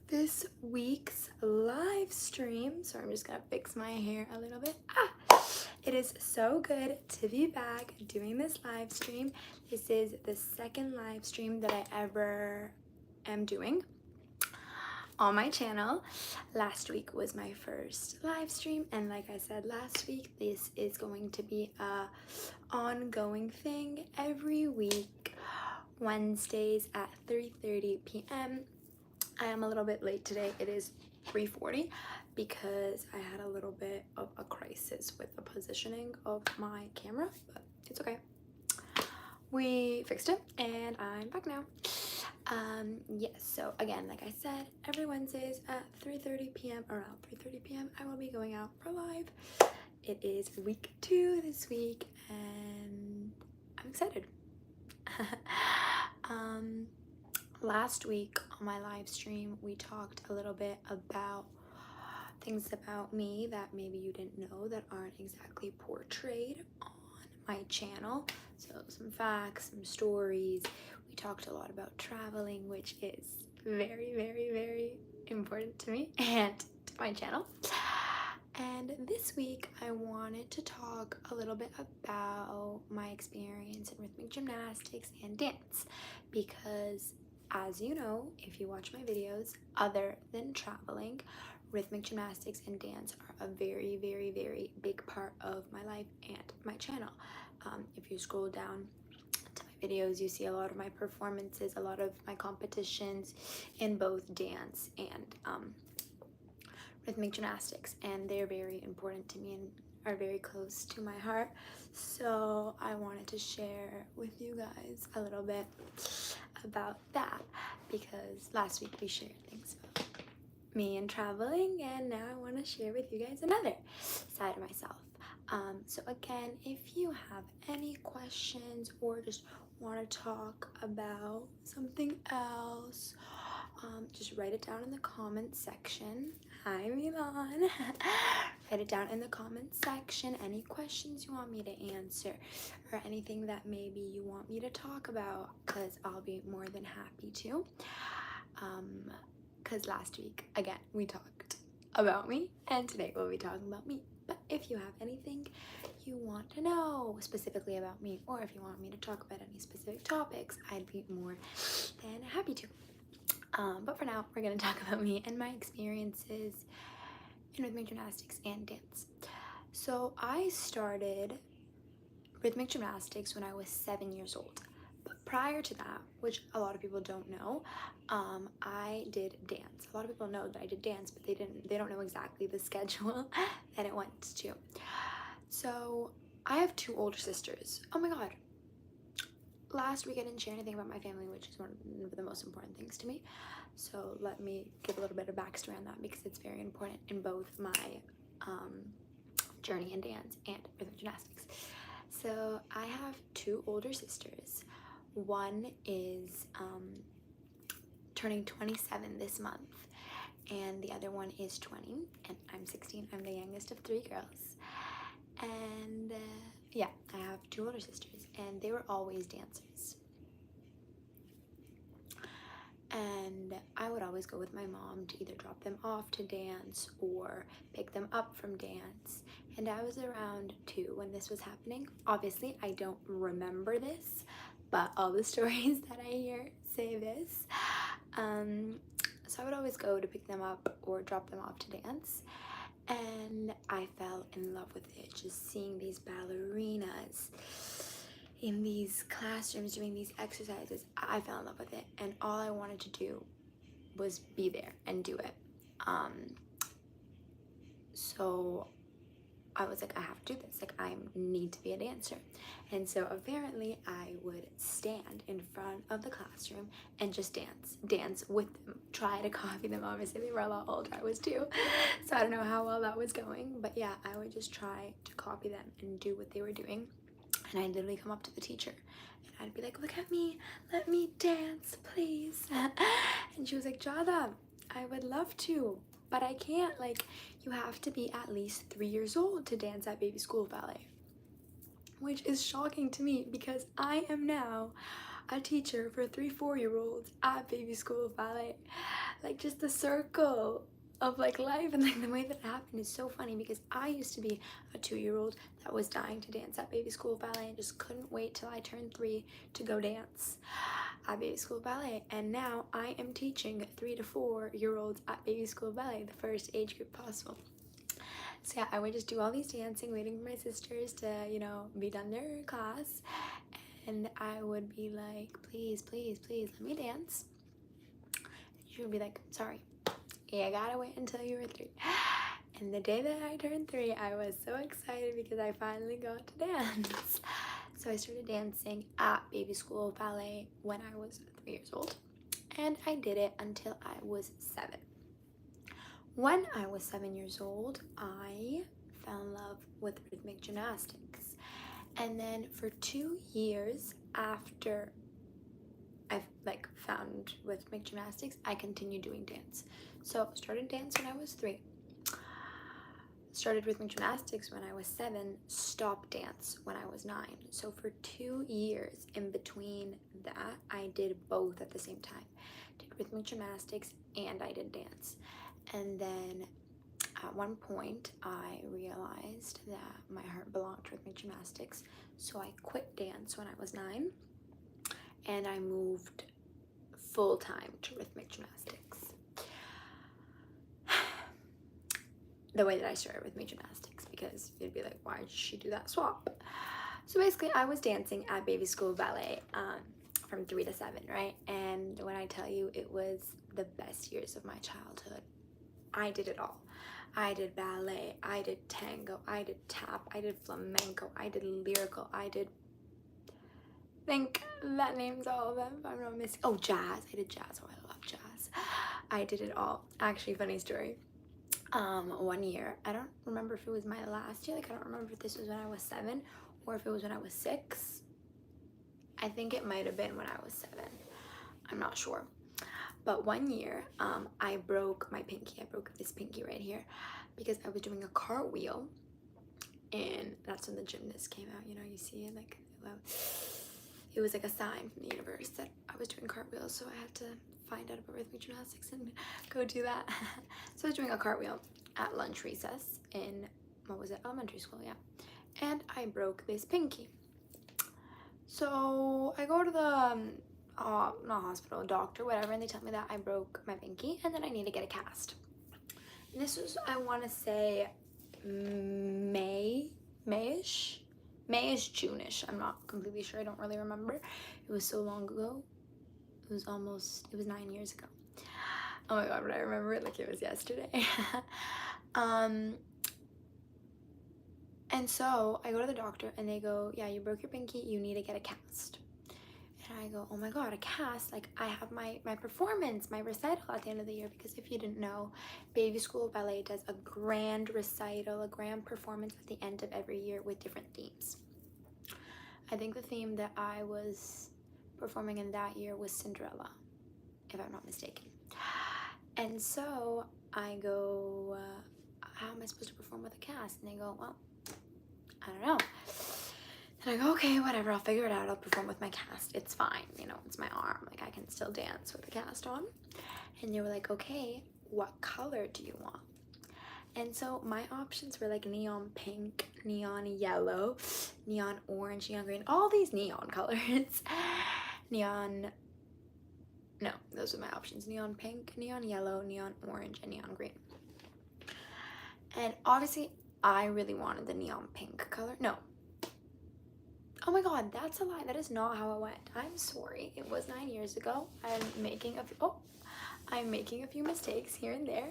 this week's live stream. So I'm just gonna fix my hair a little bit. It is so good to be back doing this live stream. This is the second live stream that I ever am doing on my channel. Last week was my first live stream, and like I said last week, this is going to be a ongoing thing every week, Wednesdays at 3:30 p.m. I am a little bit late today. It is 3:40 because I had a little bit of a crisis with the positioning of my camera, but it's okay. We fixed it and I'm back now. Yes, so again, like I said, every Wednesdays at 3:30 p.m. around 3:30 p.m. I will be going out for live. It is week 2 this week and I'm excited. Last week on my live stream, we talked a little bit about things about me that maybe you didn't know that aren't exactly portrayed on my channel. So some facts, some stories. We talked a lot about traveling, which is very, very, very important to me and to my channel. And this week I wanted to talk a little bit about my experience in rhythmic gymnastics and dance, because as you know, if you watch my videos, other than traveling, rhythmic gymnastics and dance are a very, very, very big part of my life and my channel. If you scroll down to my videos, you see a lot of my performances, a lot of my competitions in both dance and rhythmic gymnastics, and they're very important to me and are very close to my heart. So I wanted to share with you guys a little bit about that, because last week we shared things about me and traveling, and now I want to share with you guys another side of myself. So again, if you have any questions or just want to talk about something else, just write it down in the comments section. Hi Milan. Write it down in the comments section. Any questions you want me to answer, or anything that maybe you want me to talk about, because I'll be more than happy to. Because last week, again, we talked about me, and today we'll be talking about me. But if you have anything you want to know specifically about me, or if you want me to talk about any specific topics, I'd be more than happy to. But for now, we're going to talk about me and my experiences in rhythmic gymnastics and dance. So I started rhythmic gymnastics when I was 7 years old. But prior to that, which a lot of people don't know, I did dance. A lot of people know that I did dance, but they don't know exactly the schedule that it went to. So I have 2 older sisters. Oh my god. Last week I didn't share anything about my family, which is one of the most important things to me. So let me give a little bit of backstory on that, because it's very important in both my journey in dance and rhythmic gymnastics. So I have 2 older sisters. One is turning 27 this month, and the other one is 20, and I'm 16. I'm the youngest of 3 girls. And yeah, I have 2 older sisters, and they were always dancers. And I would always go with my mom to either drop them off to dance or pick them up from dance. And I was around 2 when this was happening. Obviously, I don't remember this, but all the stories that I hear say this. So I would always go to pick them up or drop them off to dance. And I fell in love with it, just seeing these ballerinas in these classrooms doing these exercises. I fell in love with it, and all I wanted to do was be there and do it. So I was like, I have to do this. Like, I need to be a dancer. And so apparently I would stand in front of the classroom and just dance with them, try to copy them. Obviously they were a lot older, I was 2, so I don't know how well that was going, but yeah, I would just try to copy them and do what they were doing. And I'd literally come up to the teacher and I'd be like, look at me, let me dance, please. And she was like, Giada, I would love to, but I can't. Like, you have to be at least 3 years old to dance at baby school ballet. Which is shocking to me, because I am now a teacher for 3 4-year-olds at baby school ballet. Like, just the circle of like life, and like the way that it happened is so funny because I used to be a 2-year-old that was dying to dance at baby school ballet and just couldn't wait till I turned 3 to go dance at baby school ballet. And now I am teaching 3 to 4-year-olds at baby school ballet, the first age group possible. So yeah, I would just do all these dancing, waiting for my sisters to, you know, be done their class, and I would be like, please, please, please let me dance. And she would be like, sorry, you gotta wait until you were 3. And the day that I turned 3, I was so excited because I finally got to dance. So I started dancing at baby school ballet when I was 3 years old, and I did it until I was 7. When I was 7 years old, I fell in love with rhythmic gymnastics. And then for 2 years after I've like found rhythmic gymnastics, I continued doing dance. So started dance when I was 3, started rhythmic gymnastics when I was 7, stopped dance when I was 9. So for 2 years in between that, I did both at the same time. Did rhythmic gymnastics and I did dance. And then at one point, I realized that my heart belonged to rhythmic gymnastics, so I quit dance when I was 9, and I moved full-time to rhythmic gymnastics. The way that I started rhythmic gymnastics, because you'd be like, why did she do that swap? So basically, I was dancing at baby school ballet from 3 to 7, right? And when I tell you, it was the best years of my childhood. I did it all. I did ballet, I did tango, I did tap, I did flamenco, I did lyrical, I think that names all of them if I'm not missing. Oh, jazz, I did jazz. Oh, I love jazz. I did it all. Actually, funny story. One year, I don't remember if it was my last year, like I don't remember if this was when I was 7 or if it was when I was 6. I think it might have been when I was 7. I'm not sure. But one year, I broke my pinky. I broke this pinky right here because I was doing a cartwheel, and that's when the gymnast came out. You know, you see it like, well, it was like a sign from the universe that I was doing cartwheels, so I had to find out about rhythmic gymnastics and go do that. So I was doing a cartwheel at lunch recess in, what was it, elementary school, yeah. And I broke this pinky. So I go to the not hospital, doctor, whatever, and they tell me that I broke my pinky and then I need to get a cast. And this was, I want to say Mayish, June-ish. I'm not completely sure. I don't really remember. It was so long ago. It was 9 years ago. Oh my god, but I remember it like it was yesterday. And so I go to the doctor and they go, yeah, you broke your pinky, you need to get a cast. And I go, oh my god, a cast? Like, I have my performance, my recital at the end of the year, because if you didn't know, baby school ballet does a grand recital, a grand performance at the end of every year with different themes. I think the theme that I was performing in that year was Cinderella, if I'm not mistaken. And so I go, how am I supposed to perform with a cast? And they go, well, I don't know. And I go, okay, whatever, I'll figure it out. I'll perform with my cast. It's fine, you know, it's my arm. Like, I can still dance with the cast on. And they were like, okay, what color do you want? And so my options were like neon pink, neon yellow, neon orange, neon green, all these neon colors. No, those are my options. Neon pink, neon yellow, neon orange, and neon green. And obviously, I really wanted the neon pink color. No. Oh my god, that's a lie. That is not how it went. I'm sorry. It was 9 years ago. I'm making a few mistakes here and there.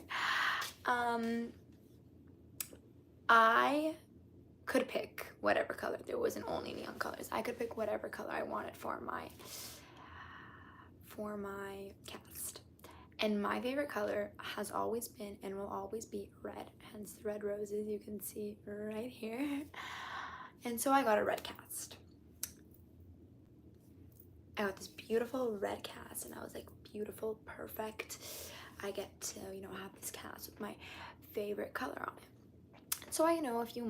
I could pick whatever color. There wasn't only neon colors. I could pick whatever color I wanted for my cast. And my favorite color has always been and will always be red, hence the red roses you can see right here. And so I got a red cast. I got this beautiful red cast, and I was like, beautiful, perfect. I get to, you know, have this cast with my favorite color on it. So I know a few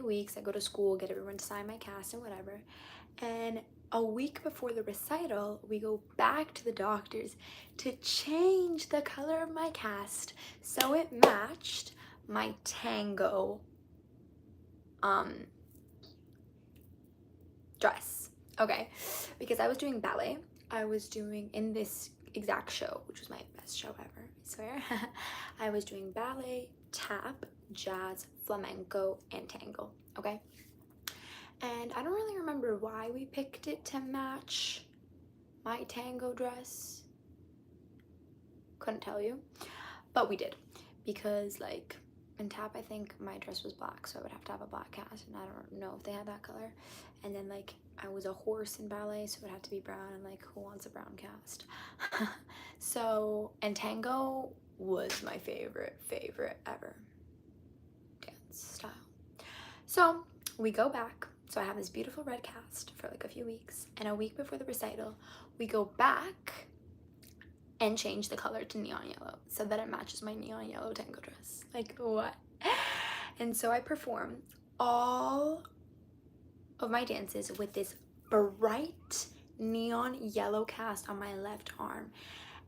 weeks, I go to school, get everyone to sign my cast and whatever. And a week before the recital, we go back to the doctors to change the color of my cast so it matched my tango dress. Okay, because I was doing ballet. I was doing, in this exact show, which was my best show ever, I swear, I was doing ballet, tap, jazz, flamenco, and tango. Okay, and I don't really remember why we picked it to match my tango dress. Couldn't tell you, but we did, because like in tap, I think my dress was black, so I would have to have a black cast, and I don't know if they had that color. And then like I was a horse in ballet, so it would have to be brown, and like who wants a brown cast? So, and tango was my favorite ever dance style. So we go back. So I have this beautiful red cast for like a few weeks, and a week before the recital, we go back and change the color to neon yellow so that it matches my neon yellow tango dress. Like, what? And so I perform all of my dances with this bright neon yellow cast on my left arm.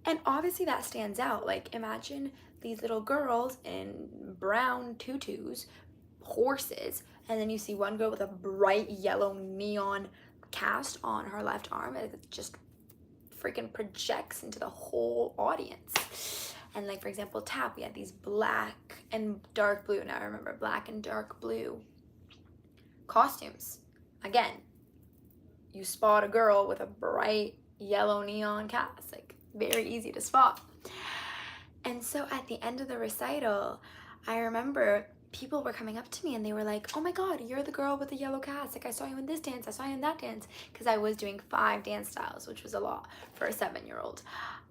And obviously that stands out. Like, imagine these little girls in brown tutus, horses, and then you see one girl with a bright yellow neon cast on her left arm, and it just freaking projects into the whole audience. And like, for example, tap, we had these black and dark blue, now I remember, black and dark blue costumes. Again, you spot a girl with a bright yellow neon cast, like very easy to spot. And so at the end of the recital, I remember people were coming up to me and they were like, oh my god, you're the girl with the yellow cast, like I saw you in this dance, I saw you in that dance, because I was doing 5 dance styles, which was a lot for a 7-year-old.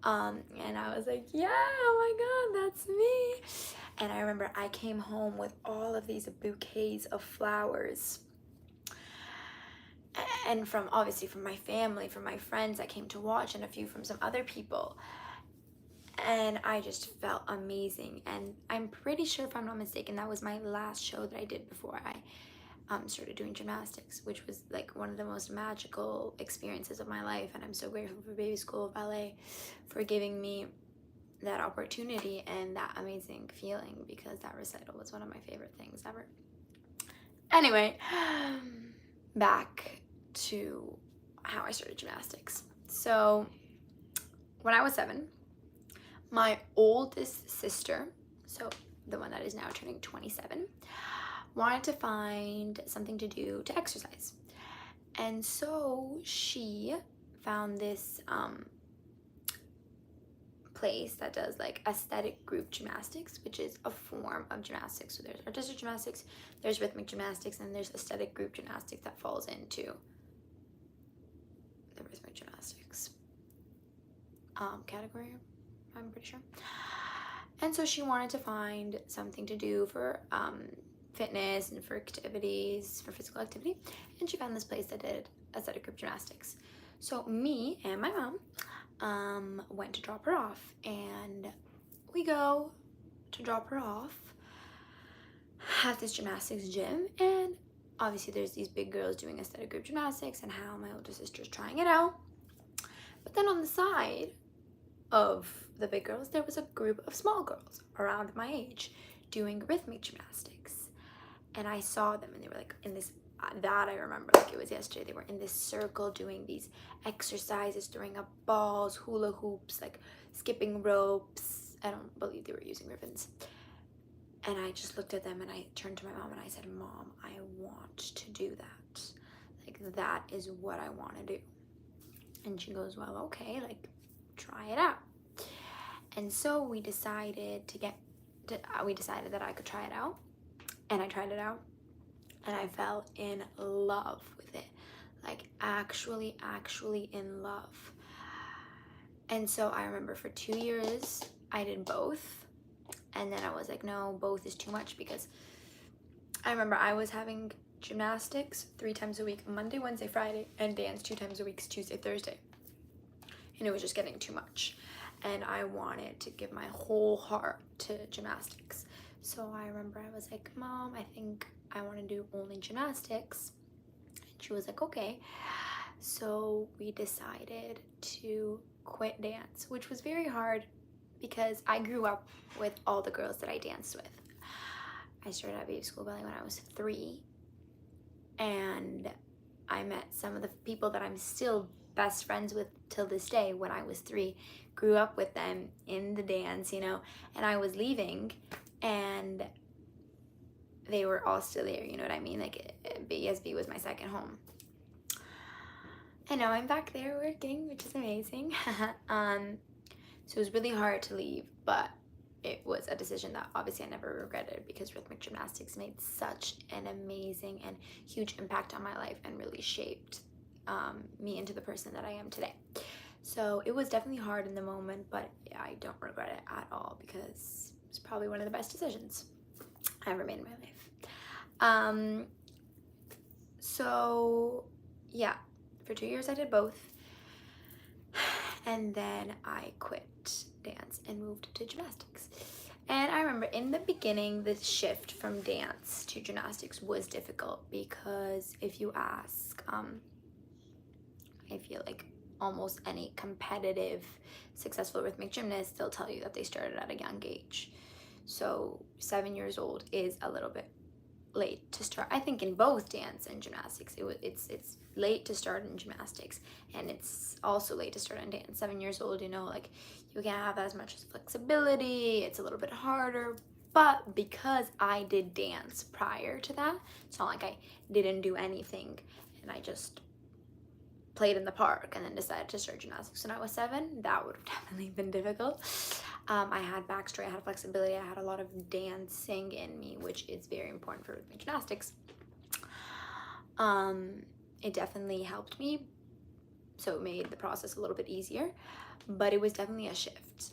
And I was like, yeah, oh my god, that's me. And I remember I came home with all of these bouquets of flowers, and from obviously from my family, from my friends that came to watch, and a few from some other people. And I just felt amazing. And I'm pretty sure, if I'm not mistaken, that was my last show that I did before I started doing gymnastics, which was like one of the most magical experiences of my life. And I'm so grateful for Baby School of Ballet for giving me that opportunity and that amazing feeling, because that recital was one of my favorite things ever. Anyway, back to how I started gymnastics. So when I was 7, my oldest sister, so the one that is now turning 27, wanted to find something to do to exercise. And so she found this place that does like aesthetic group gymnastics, which is a form of gymnastics. So there's artistic gymnastics, there's rhythmic gymnastics, and there's aesthetic group gymnastics that falls into the rhythmic gymnastics category, I'm pretty sure. And so she wanted to find something to do for fitness and for activities, for physical activity, and she found this place that did aesthetic group gymnastics. So me and my mom went to drop her off, and we go to drop her off at this gymnastics gym, and obviously there's these big girls doing aesthetic group gymnastics and how my older sister's trying it out. But then on the side of the big girls, there was a group of small girls around my age doing rhythmic gymnastics. And I saw them, and they were like in this, that I remember like it was yesterday, they were in this circle doing these exercises, throwing up balls, hula hoops, like skipping ropes. I don't believe they were using ribbons. And I just looked at them and I turned to my mom and I said, Mom, I want to do that. Like, that is what I want to do. And she goes, well, okay, like, try it out. And so we decided we decided that I could try it out, and I tried it out, and I fell in love with it, like actually in love. And so I remember for 2 years I did both, and then I was like, no, both is too much, because I remember I was having gymnastics 3 times a week, Monday, Wednesday, Friday, and dance 2 times a week, Tuesday, Thursday, and it was just getting too much. and I wanted to give my whole heart to gymnastics. So I remember I was like, Mom, I think I want to do only gymnastics. And she was like, okay. So we decided to quit dance, which was very hard because I grew up with all the girls that I danced with. I started at baby school ballet when I was 3, and I met some of the people that I'm still best friends with till this day when I was 3. Grew up with them in the dance, you know, and I was leaving and they were all still there, you know what I mean? Like, BSB was my second home. And now I'm back there working, which is amazing. So it was really hard to leave, but it was a decision that obviously I never regretted because rhythmic gymnastics made such an amazing and huge impact on my life and really shaped me into the person that I am today. So it was definitely hard in the moment, but I don't regret it at all because it's probably one of the best decisions I ever made in my life. So yeah, for 2 years I did both, and then I quit dance and moved to gymnastics. And I remember in the beginning, the shift from dance to gymnastics was difficult because if you ask, I feel like almost any competitive, successful rhythmic gymnast, they'll tell you that they started at a young age. So 7 years old is a little bit late to start. I think in both dance and gymnastics, it's late to start in gymnastics, and it's also late to start in dance. 7 years old, you know, like you can't have as much flexibility. It's a little bit harder. But because I did dance prior to that, it's not like I didn't do anything and I just played in the park and then decided to start gymnastics when I was 7. That would have definitely been difficult. I had backstory, I had flexibility, I had a lot of dancing in me, which is very important for rhythmic gymnastics. It definitely helped me, so it made the process a little bit easier, but it was definitely a shift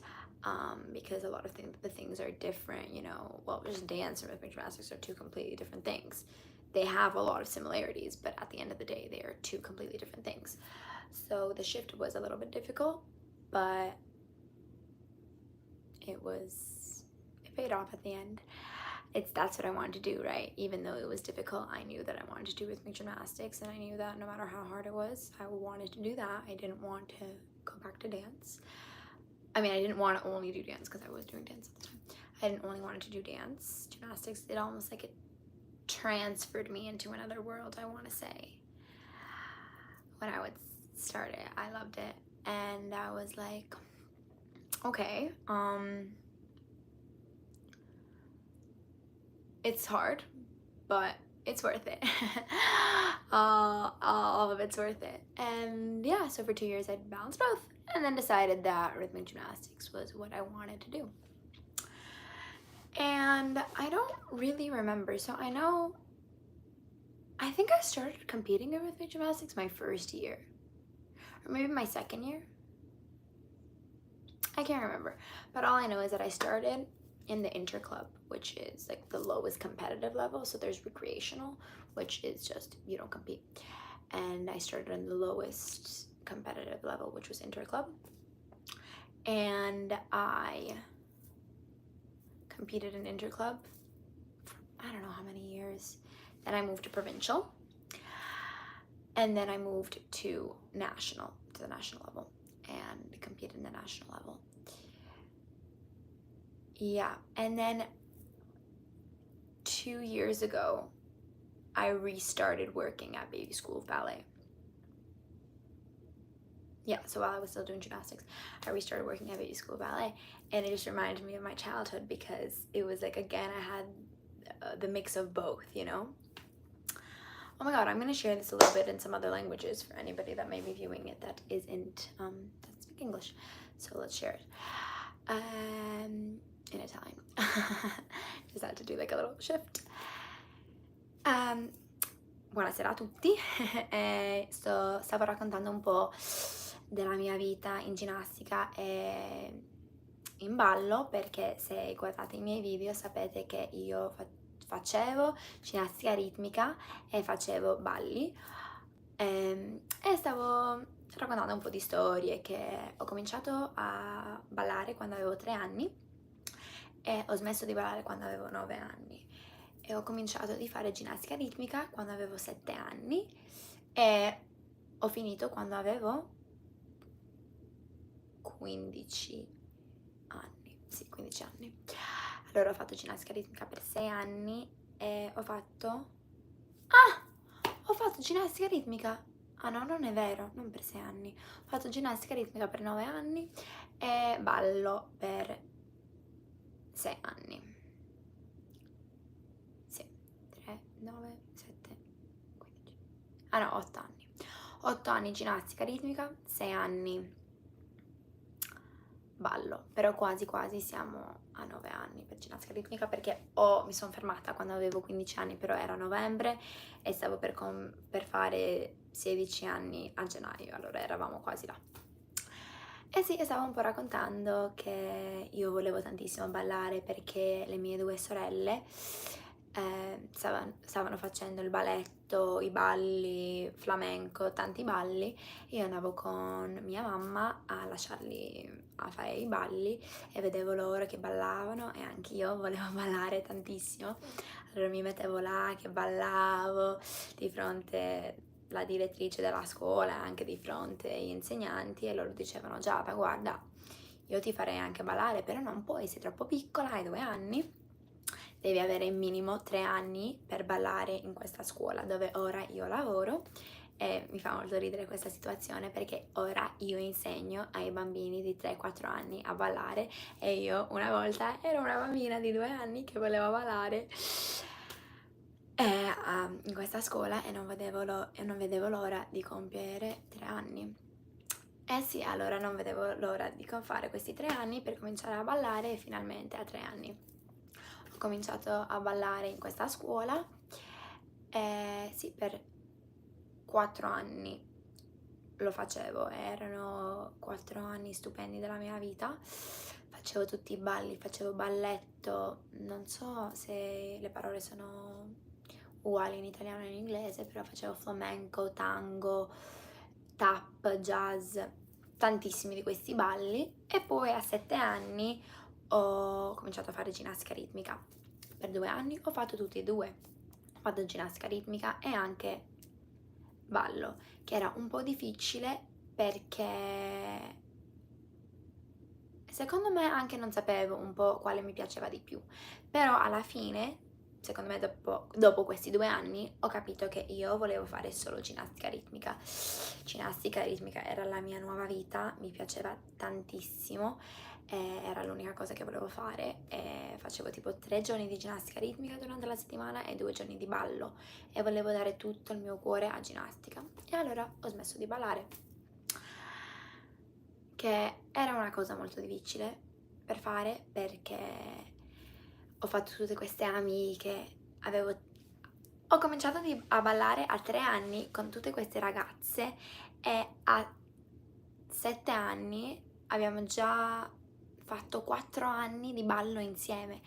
because a lot of the things are different, you know. Well, just dance and rhythmic gymnastics are two completely different things. They have a lot of similarities, but at the end of the day, they are two completely different things. So the shift was a little bit difficult, but it paid off at the end. That's what I wanted to do, right? Even though it was difficult, I knew that I wanted to do rhythmic gymnastics, and I knew that no matter how hard it was, I wanted to do that. I didn't want to go back to dance. I mean, I didn't want to only do dance because I was doing dance at the time. I didn't only want to do dance. Gymnastics, it almost like it transferred me into another world, I want to say. When I would start it, I loved it, and I was like, okay, it's hard, but it's worth it. All of it's worth it. And yeah, so for 2 years I balanced both, and then decided that rhythmic gymnastics was what I wanted to do. And I don't really remember. So I think I started competing in rhythmic gymnastics my first year, or maybe my second year. I can't remember, but all I know is that I started in the inter club, which is like the lowest competitive level. So there's recreational, which is just you don't compete, and I started on the lowest competitive level, which was inter club, and I competed in inter club for I don't know how many years. Then I moved to provincial, and then I moved to the national level, and competed in the national level. Yeah, and then 2 years ago, I restarted working at baby school ballet. Yeah, so while I was still doing gymnastics, I restarted working at baby school ballet, and it just reminded me of my childhood because it was like, again, I had the mix of both, you know? Oh my god, I'm going to share this a little bit in some other languages for anybody that may be viewing it that isn't, doesn't speak English. So let's share it. In Italian. Just had to do like a little shift. Buonasera a tutti. Stavo raccontando un po' della mia vita in ginnastica e in ballo, perché se guardate i miei video sapete che io facevo ginnastica ritmica e facevo balli, e stavo sto raccontando un po' di storie che ho cominciato a ballare quando avevo 3 anni e ho smesso di ballare quando avevo 9 anni e ho cominciato di fare ginnastica ritmica quando avevo 7 anni e ho finito quando avevo 15 anni, sì, 15 anni. Allora ho fatto ginnastica ritmica per 6 anni e ho fatto... Ah! Ho fatto ginnastica ritmica. Ah no, non è vero, non per 6 anni. Ho fatto ginnastica ritmica per 9 anni e ballo per 6 anni. Sì, 3, 9, 7, 15. Ah no, 8 anni. 8 anni ginnastica ritmica, 6 anni ballo, però quasi quasi siamo a 9 anni per ginnastica ritmica perché mi sono fermata quando avevo 15 anni, però era novembre e stavo per fare 16 anni a gennaio, allora eravamo quasi là. E sì, stavo un po' raccontando che io volevo tantissimo ballare perché le mie 2 sorelle stavano facendo il balletto, i balli, flamenco, tanti balli. Io andavo con mia mamma a lasciarli a fare i balli e vedevo loro che ballavano e anche io volevo ballare tantissimo. Allora mi mettevo là che ballavo di fronte alla direttrice della scuola, anche di fronte agli insegnanti, e loro dicevano: Giada, guarda, io ti farei anche ballare, però non puoi, sei troppo piccola, hai 2 anni, devi avere minimo 3 anni per ballare in questa scuola dove ora io lavoro. E mi fa molto ridere questa situazione perché ora io insegno ai bambini di 3-4 anni a ballare e io una volta ero una bambina di 2 anni che voleva ballare in questa scuola e non vedevo l'ora di compiere 3 anni. Eh sì, allora non vedevo l'ora di fare questi 3 anni per cominciare a ballare e finalmente a 3 anni ho cominciato a ballare in questa scuola e sì, per 4 anni lo facevo, erano 4 anni stupendi della mia vita, facevo tutti i balli, facevo balletto, non so se le parole sono uguali in italiano e in inglese, però facevo flamenco, tango, tap, jazz, tantissimi di questi balli e poi a 7 anni ho cominciato a fare ginnastica ritmica. Per 2 anni ho fatto tutti e due, ho fatto ginnastica ritmica e anche ballo, che era un po' difficile perché secondo me anche non sapevo un po' quale mi piaceva di più, però alla fine, secondo me dopo questi 2 anni, ho capito che io volevo fare solo ginnastica ritmica. Ginnastica ritmica era la mia nuova vita, mi piaceva tantissimo, era l'unica cosa che volevo fare e facevo tipo 3 giorni di ginnastica ritmica durante la settimana e 2 giorni di ballo e volevo dare tutto il mio cuore a ginnastica e allora ho smesso di ballare, che era una cosa molto difficile per fare perché ho fatto tutte queste amiche, ho cominciato a ballare a 3 anni con tutte queste ragazze e a 7 anni abbiamo già fatto 4 anni di ballo insieme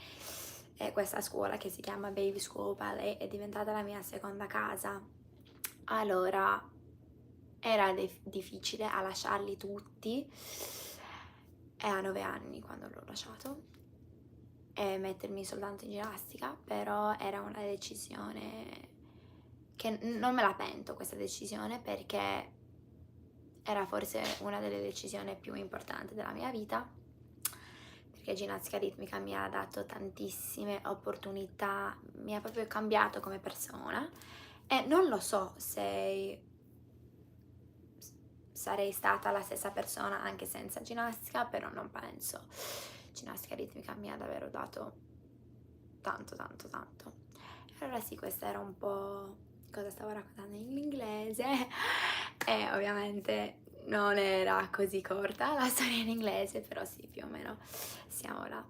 e questa scuola che si chiama Baby School Ballet è diventata la mia seconda casa. Allora era difficile a lasciarli tutti e a 9 anni quando l'ho lasciato e mettermi soltanto in ginnastica, però era una decisione che non me la pento questa decisione perché era forse una delle decisioni più importanti della mia vita perché ginnastica ritmica mi ha dato tantissime opportunità, mi ha proprio cambiato come persona e non lo so se sarei stata la stessa persona anche senza ginnastica, però non penso. Ginnastica ritmica mi ha davvero dato tanto tanto tanto. E allora sì, questa era un po' cosa stavo raccontando in inglese e ovviamente non era così corta la storia in inglese, però sì, più o meno siamo là.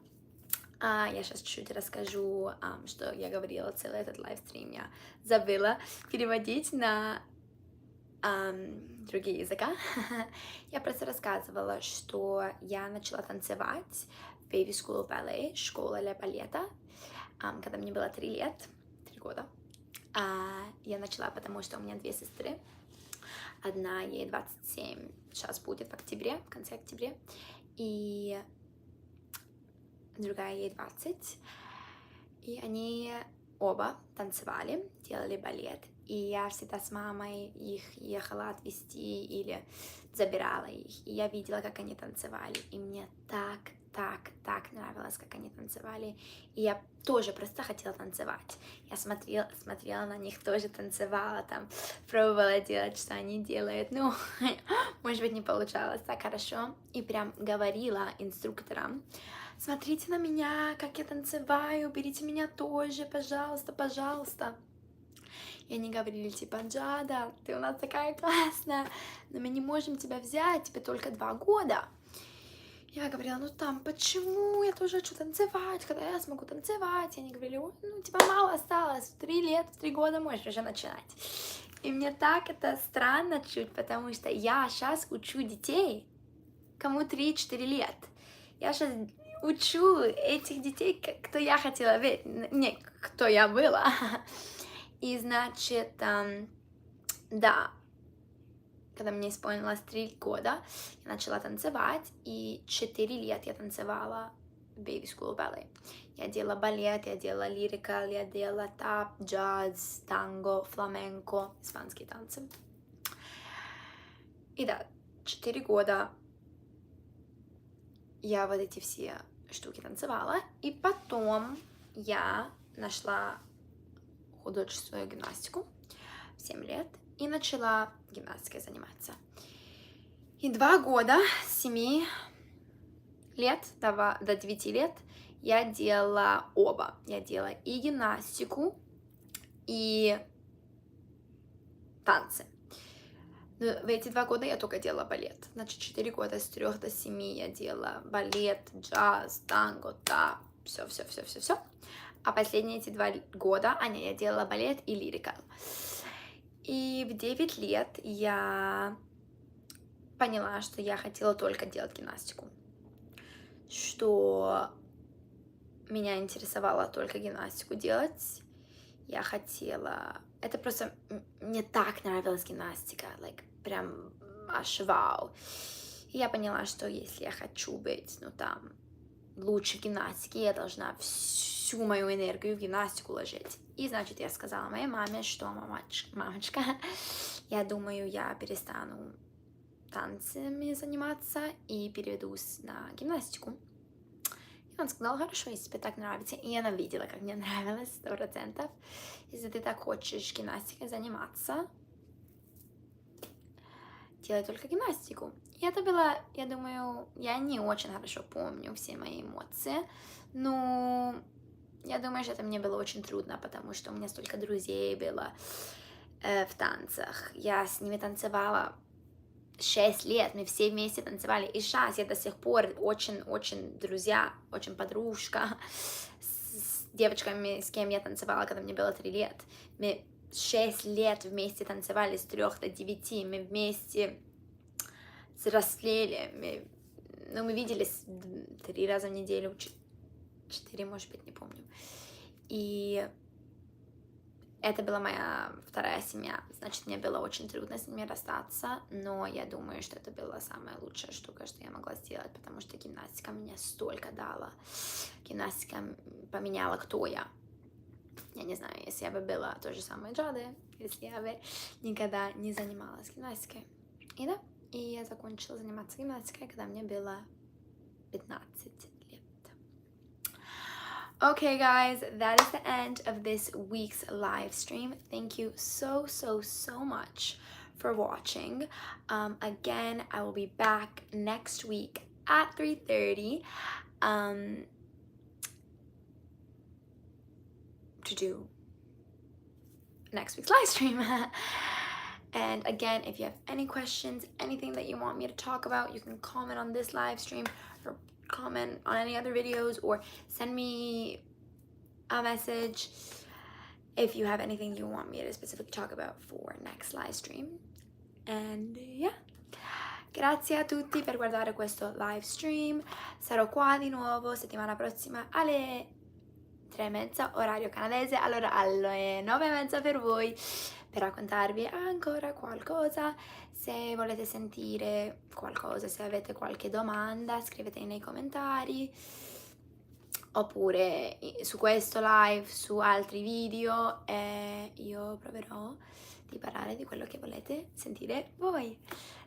Я сейчас чуть-чуть расскажу, что я говорила целый этот лайвстрим, я забыла переводить на другие языка. Я просто рассказывала, что я начала танцевать в Baby School Ballet, школа для балета, когда мне было 3 лет, 3 года. Я начала, потому что у меня 2 сестры. Одна ей 27, сейчас будет в октябре, в конце октября, и другая ей 20. И они оба танцевали, делали балет. И я всегда с мамой их ехала отвезти или забирала их. И я видела, как они танцевали. И мне так нравилось, как они танцевали. И я тоже просто хотела танцевать. Я смотрела на них, тоже танцевала, там, пробовала делать, что они делают. Ну, может быть, не получалось так хорошо. И прям говорила инструкторам: смотрите на меня, как я танцеваю, берите меня тоже, пожалуйста, пожалуйста. И они говорили, типа: Джада, ты у нас такая классная, но мы не можем тебя взять, тебе только 2 года. Я говорила: ну там, почему? Я тоже хочу танцевать, когда я смогу танцевать? И они говорили: ой, ну тебя мало осталось, в 3 лет, в 3 года можешь уже начинать. И мне так это странно чуть, потому что я сейчас учу детей, кому 3-4 лет. Я сейчас учу этих детей, кто я хотела быть, не кто я была. И значит, да, когда мне исполнилось 3 года, я начала танцевать, и 4 лет я танцевала в Baby School Ballet. Я делала балет, я делала лирика, я делала тап, джаз, танго, фламенко, испанские танцы. И да, 4 года я вот эти все штуки танцевала, и потом я нашла художественную гимнастику в 7 лет и начала гимнастикой заниматься. И 2 года, с 7 лет до 9 лет я делала оба. Я делала и гимнастику, и танцы. Но в эти 2 года я только делала балет. Значит, 4 года с 3 до 7 я делала балет, джаз, танго, тап, все. А последние эти 2 года, я делала балет и лирика. И в 9 лет я поняла, что я хотела только делать гимнастику. Что меня интересовало только гимнастику делать. Я хотела... Это просто... Мне так нравилась гимнастика. Прям аж вау. И я поняла, что если я хочу быть, лучше в гимнастике, я должна всю мою энергию в гимнастику ложить. И, значит, я сказала моей маме, что: мамочка, я думаю, я перестану танцами заниматься и переведусь на гимнастику. И он сказал: хорошо, если тебе так нравится. И она видела, как мне нравилось, 100%. Если ты так хочешь гимнастикой заниматься, делай только гимнастику. И это было, я думаю, я не очень хорошо помню все мои эмоции, но я думаю, что это мне было очень трудно, потому что у меня столько друзей было в танцах. Я с ними танцевала 6 лет, мы все вместе танцевали. И сейчас я до сих пор очень друзья, очень подружка с девочками, с кем я танцевала, когда мне было 3 лет. Мы 6 лет вместе танцевали с 3 до 9, мы вместе взрослели, мы виделись 3 раза в неделю, 4, может быть, не помню. И это была моя вторая семья, значит, мне было очень трудно с ними расстаться, но я думаю, что это была самая лучшая штука, что я могла сделать, потому что гимнастика мне столько дала. Гимнастика поменяла, кто я. Я не знаю, если я бы была той же самой Джадой, если я бы никогда не занималась гимнастикой. И да, и я закончила заниматься гимнастикой, когда мне было 15 лет. Okay, guys, that is the end of this week's live stream. Thank you so much for watching. Again, I will be back next week at 3:30 to do next week's live stream. And again, if you have any questions, anything that you want me to talk about, you can comment on this live stream or comment on any other videos, or send me a message if you have anything you want me to specifically talk about for next live stream. And yeah, grazie a tutti per guardare questo live stream. Sarò qua di nuovo settimana prossima alle 3:30 orario canadese, allora alle 9:30 per voi, per raccontarvi ancora qualcosa. Se volete sentire qualcosa, se avete qualche domanda, scrivete nei commentari, oppure su questo live, su altri video, e io proverò di parlare di quello che volete sentire voi.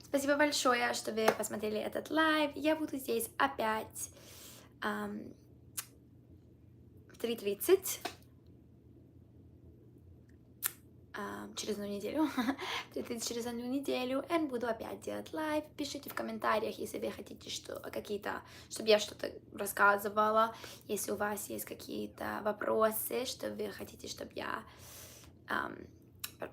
Спасибо большое, что вы посмотрели этот лайв. Я буду здесь опять в 3:30 через одну неделю. 3:30 через одну неделю. И буду опять делать лайв. Пишите в комментариях, если вы хотите, что какие-то, чтобы я что-то рассказывала. Если у вас есть какие-то вопросы, что вы хотите, чтобы я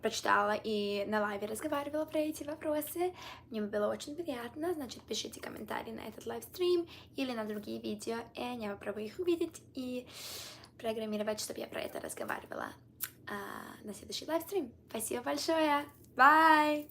прочитала и на лайве разговаривала про эти вопросы. Мне было очень приятно. Значит, пишите комментарии на этот лайвстрим или на другие видео, и я попробую их увидеть и программировать, чтобы я про это разговаривала на следующий лайвстрим. Спасибо большое. Bye!